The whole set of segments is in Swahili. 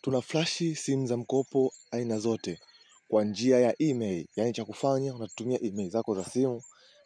Tuna flashi simu za mkopo aina zote kwa njia ya email. Yani cha kufanya unatumia email zako za simu.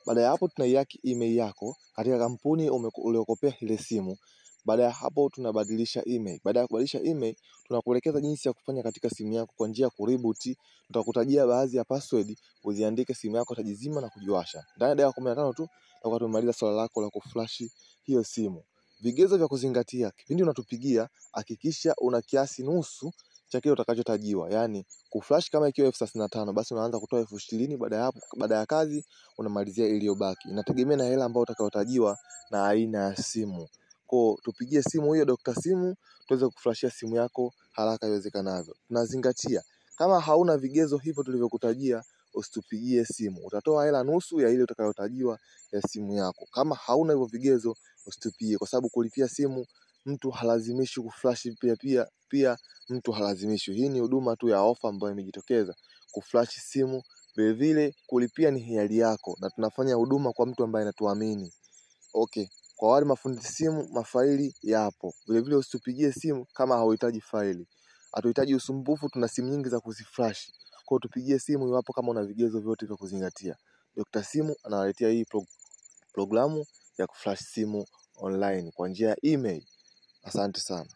Baada ya hapo tunaiaki email yako katika kampuni uliokopea ile simu. Baada ya hapo tunabadilisha email. Baada ya kubadilisha email, tunakuelekeza jinsi ya kufanya katika simu yako kwa njia ya kureboot. Tutakutajia baadhi ya password, uziandike, simu yako itajizima na kujiwasha. Ndani ya dakika 15 tu tutakuwa tumemaliza swala lako la kuflash hiyo simu. Vigezo vya kuzingatia: kipindi unatupigia hakikisha una kiasi nusu cha kile utakachotajiwa. Yani kuflash kama ikiwa 35,000 basi unaanza kutoa 20,000. Baada ya hapo, baada ya kazi unamalizia iliyobaki. Inategemea na hela ambayo utakayotajiwa na aina ya simu. Kwa tupigie simu hiyo Dr. Simu tuweze kuflashia simu yako haraka iwezekanavyo. Tunazingatia kama hauna vigezo hivyo tulivyokutajia, usitupigie simu. Utatoa hela nusu ya ile utakayotajiwa ya simu yako. Kama hauna hivyo vigezo usitupigie, kwa sababu kulipia simu mtu halazimishi kuflash pia mtu halazimishi. Hii ni huduma tu ya ofa ambayo imejitokeza. Kuflash simu vile vile kulipia ni hiari yako, na tunafanya huduma kwa mtu ambaye anatuamini. Okay, kwa wale mafundi simu mafaili yapo. Vile vile usitupigie simu kama hauhitaji faili. Hatuhitaji usumbufu, tuna simu nyingi za kuziflash. Kwa tupigie simu iwapo kama una vigezo vyote vya kuzingatia. Dr. Simu anawaletea hii programu ya kuflash simu online kwa njia ya email. Asante sana.